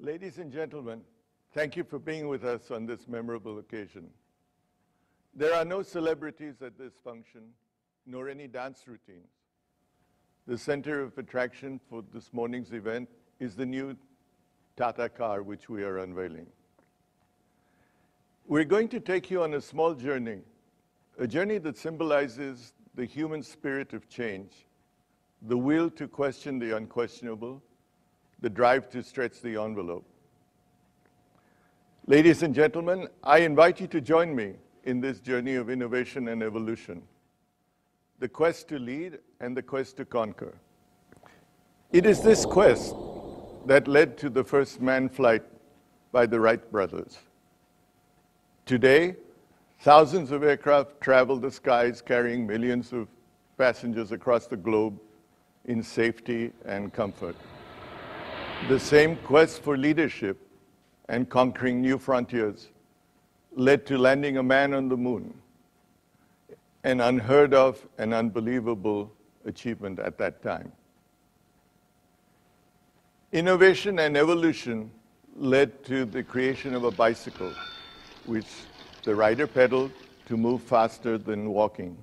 Ladies and gentlemen, thank you for being with us on this memorable occasion. There are no celebrities at this function, nor any dance routines. The center of attraction for this morning's event is the new TATA car, which we are unveiling. We're going to take you on a small journey, a journey that symbolizes the human spirit of change, the will to question the unquestionable, the drive to stretch the envelope. Ladies and gentlemen, I invite you to join me in this journey of innovation and evolution, the quest to lead and the quest to conquer. It is this quest that led to the first manned flight by the Wright brothers. Today, thousands of aircraft travel the skies carrying millions of passengers across the globe in safety and comfort. The same quest for leadership and conquering new frontiers led to landing a man on the moon, an unheard of and unbelievable achievement at that time. Innovation and evolution led to the creation of a bicycle, which the rider pedaled to move faster than walking.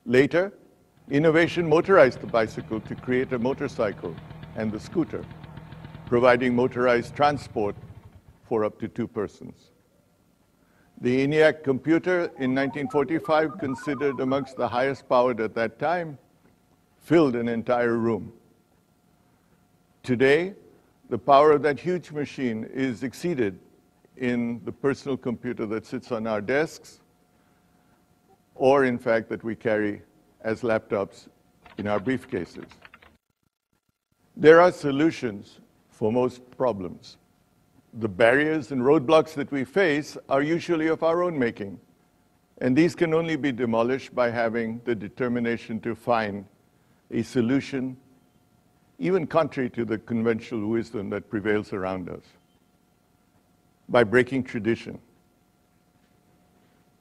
Later, innovation motorized the bicycle to create a motorcycle and the scooter, providing motorized transport for up to 2 persons. The ENIAC computer in 1945, considered amongst the highest powered at that time, filled an entire room. Today, the power of that huge machine is exceeded in the personal computer that sits on our desks, or in fact that we carry as laptops in our briefcases. There are solutions for most problems. The barriers and roadblocks that we face are usually of our own making, and these can only be demolished by having the determination to find a solution, even contrary to the conventional wisdom that prevails around us, by breaking tradition.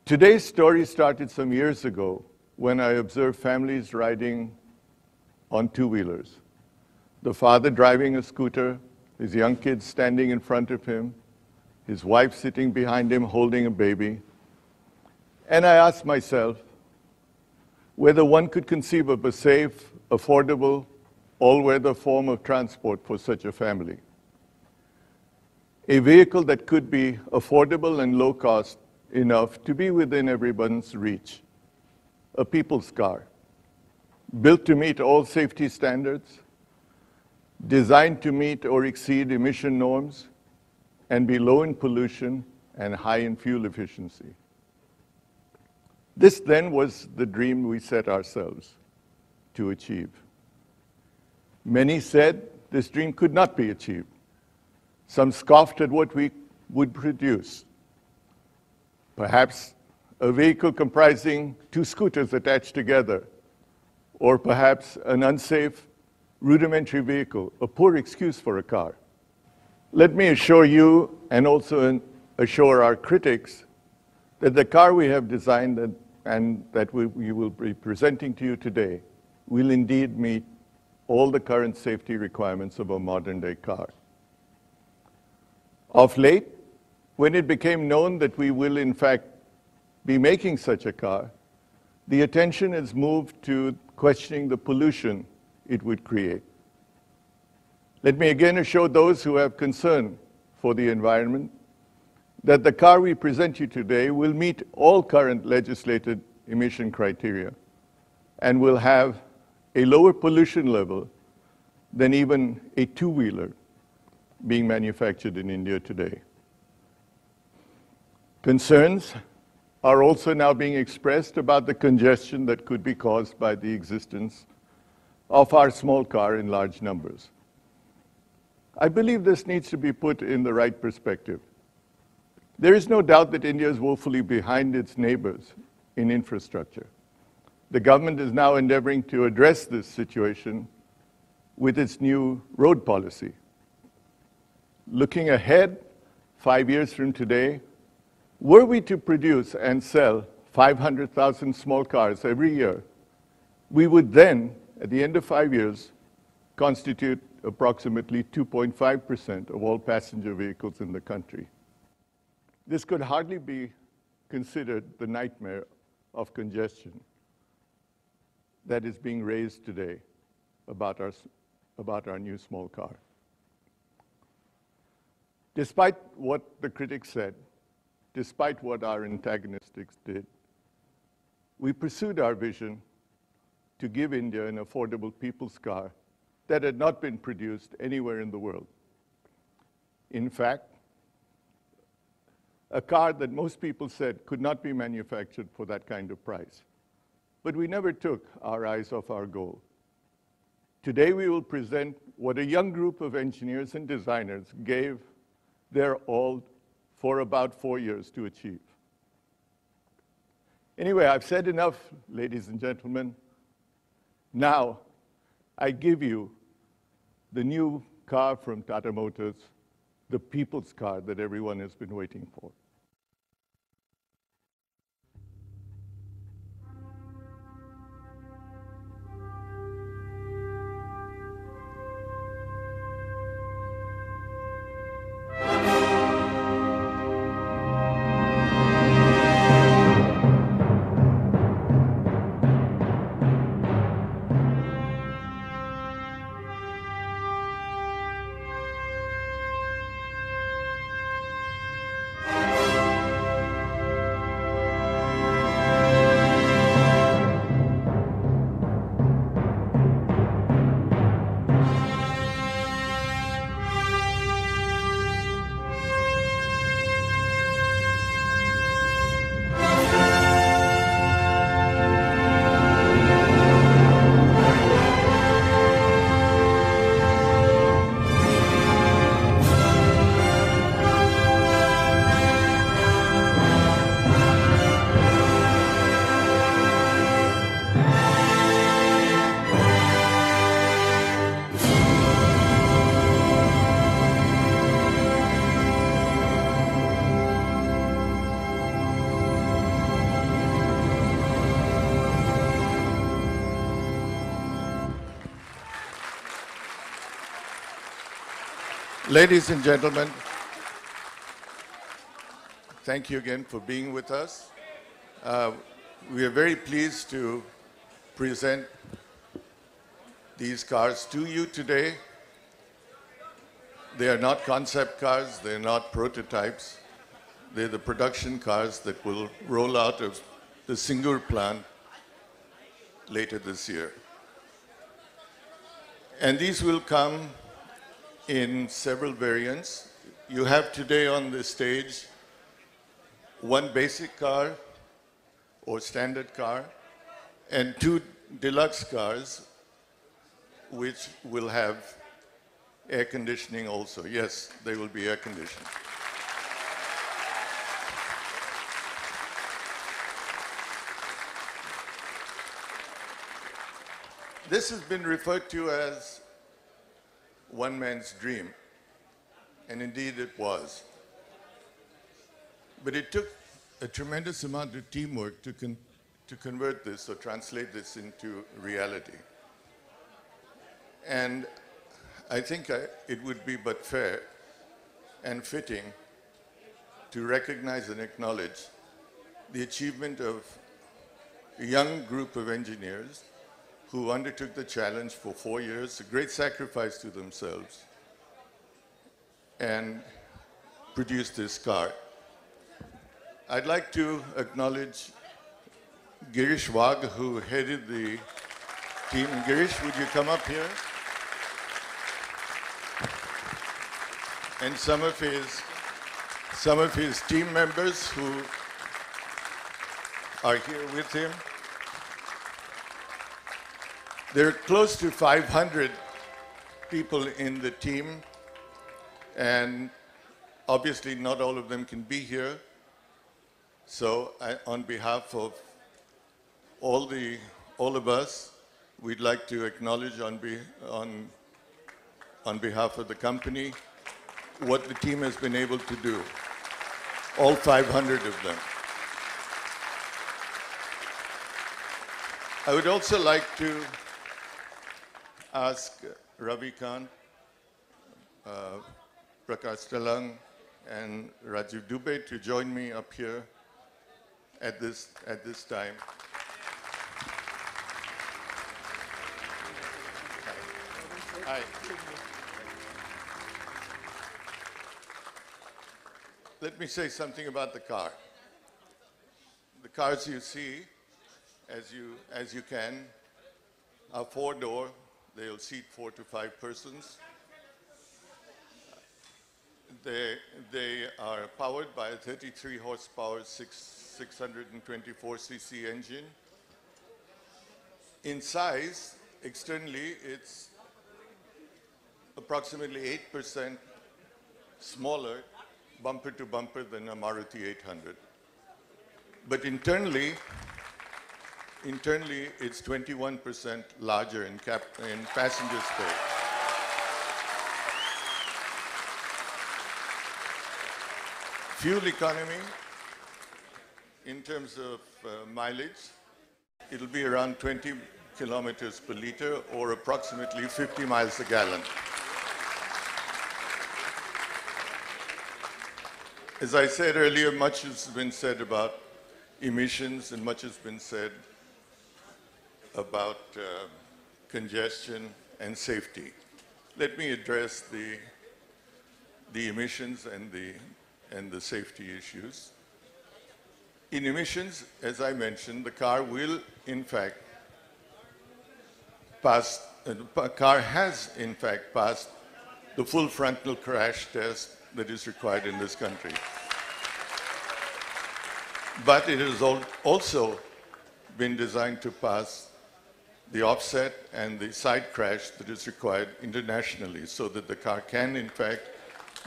Today's story started some years ago when I observed families riding on two-wheelers. The father driving a scooter, his young kids standing in front of him, his wife sitting behind him holding a baby. And I asked myself whether one could conceive of a safe, affordable, all-weather form of transport for such a family. A vehicle that could be affordable and low cost enough to be within everyone's reach. A people's car, built to meet all safety standards, designed to meet or exceed emission norms, and be low in pollution and high in fuel efficiency. This then was the dream we set ourselves to achieve. Many said this dream could not be achieved. Some scoffed at what we would produce. Perhaps a vehicle comprising 2 scooters attached together, or perhaps an unsafe, rudimentary vehicle, a poor excuse for a car. Let me assure you, and also assure our critics, that the car we have designed and that we will be presenting to you today will indeed meet all the current safety requirements of a modern-day car. Of late, when it became known that we will in fact be making such a car, the attention has moved to questioning the pollution it would create. Let me again assure those who have concern for the environment that the car we present you today will meet all current legislated emission criteria and will have a lower pollution level than even a two-wheeler being manufactured in India today. Concerns are also now being expressed about the congestion that could be caused by the existence of our small car in large numbers. I believe this needs to be put in the right perspective. There is no doubt that India is woefully behind its neighbors in infrastructure. The government is now endeavoring to address this situation with its new road policy. Looking ahead, 5 years from today, were we to produce and sell 500,000 small cars every year, we would then, at the end of 5 years, constitute approximately 2.5% of all passenger vehicles in the country. This could hardly be considered the nightmare of congestion that is being raised today about our new small car. Despite what the critics said, despite what our antagonists did, we pursued our vision to give India an affordable people's car that had not been produced anywhere in the world. In fact, a car that most people said could not be manufactured for that kind of price. But we never took our eyes off our goal. Today we will present what a young group of engineers and designers gave their all for about 4 years to achieve. Anyway, I've said enough, ladies and gentlemen. Now, I give you the new car from Tata Motors, the people's car that everyone has been waiting for. Ladies and gentlemen, thank you again for being with us. We are very pleased to present these cars to you today. They are not concept cars, they're not prototypes. They're the production cars that will roll out of the Singur plant later this year. And these will come in several variants. You have today on the stage one basic car or standard car and two deluxe cars which will have air conditioning also. Yes, they will be air conditioned. This has been referred to as one man's dream, and indeed it was. But it took a tremendous amount of teamwork to convert this or translate this into reality. And I think it would be but fair and fitting to recognize and acknowledge the achievement of a young group of engineers who undertook the challenge for 4 years, a great sacrifice to themselves, and produced this car. I'd like to acknowledge Girish Wagh, who headed the team. Girish, would you come up here? And some of his team members who are here with him. There are close to 500 people in the team, and obviously not all of them can be here. So on behalf of all of us, we'd like to acknowledge on behalf of the company what the team has been able to do, all 500 of them. I would also like to ask Ravi Kant uh, Prakash Talang and Rajiv Dubey to join me up here at this time. Hi. Let me say something about the car. The cars you see, as you can, are four-door. They'll seat 4 to 5 persons. They are powered by a 33 horsepower, 624 cc engine. In size, externally, it's approximately 8% smaller bumper to bumper than a Maruti 800. But internally, it's 21% larger in passenger space. Fuel economy, in terms of mileage, it'll be around 20 kilometers per liter or approximately 50 miles a gallon. As I said earlier, much has been said about emissions and much has been said about congestion and safety. Let me address the emissions and the safety issues. In emissions, as I mentioned, the car will in fact pass, the car has in fact passed the full frontal crash test that is required in this country. But it has also been designed to pass the offset and the side crash that is required internationally so that the car can in fact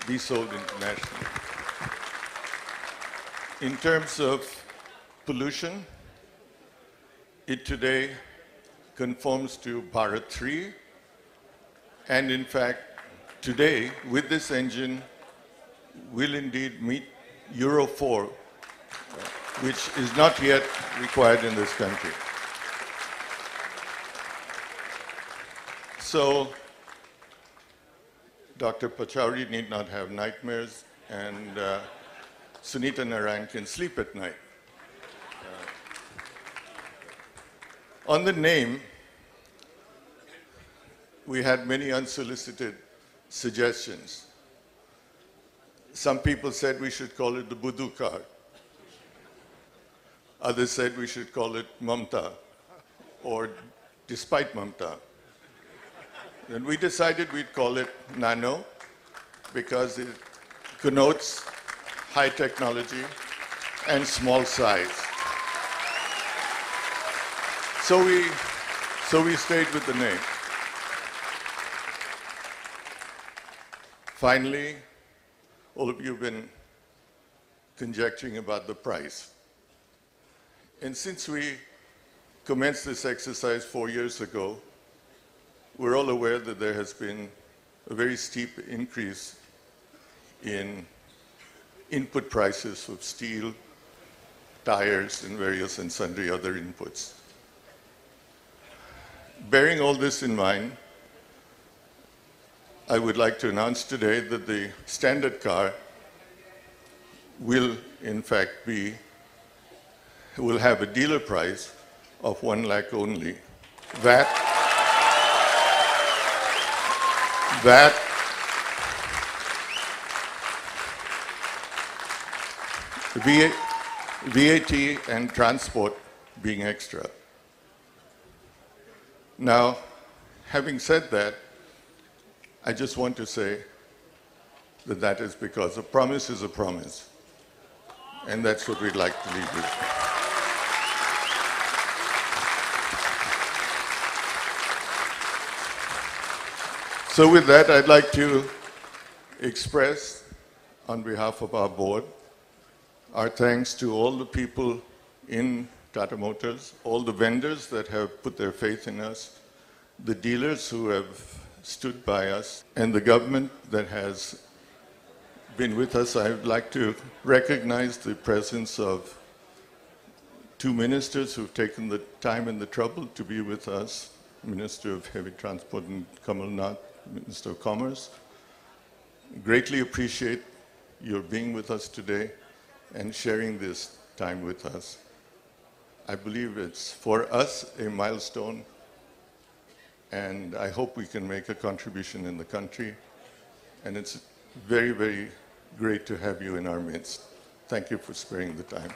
be sold internationally. In terms of pollution, it today conforms to Bharat 3, and in fact, today, with this engine, will indeed meet Euro 4, which is not yet required in this country. So, Dr. Pachauri need not have nightmares, and Sunita Narayan can sleep at night. On the name, we had many unsolicited suggestions. Some people said we should call it the Buddhu car. Others said we should call it Mamta, or Despite Mamta. Then we decided we'd call it Nano because it connotes high technology and small size. So we stayed with the name. Finally, all of you have been conjecturing about the price. And since we commenced this exercise 4 years ago, we're all aware that there has been a very steep increase in input prices of steel, tires, and various and sundry other inputs. Bearing all this in mind, I would like to announce today that the standard car will in fact will have a dealer price of 1 lakh only. VAT and transport being extra. Now, having said that, I just want to say that that is because a promise is a promise. And that's what we'd like to leave with. So with that, I'd like to express, on behalf of our board, our thanks to all the people in Tata Motors, all the vendors that have put their faith in us, the dealers who have stood by us, and the government that has been with us. I would like to recognize the presence of 2 ministers who've taken the time and the trouble to be with us, Minister of Heavy Transport and Kamal Nath, Minister of Commerce, greatly appreciate your being with us today and sharing this time with us. I believe it's, for us, a milestone, and I hope we can make a contribution in the country. And it's very, very great to have you in our midst. Thank you for sparing the time.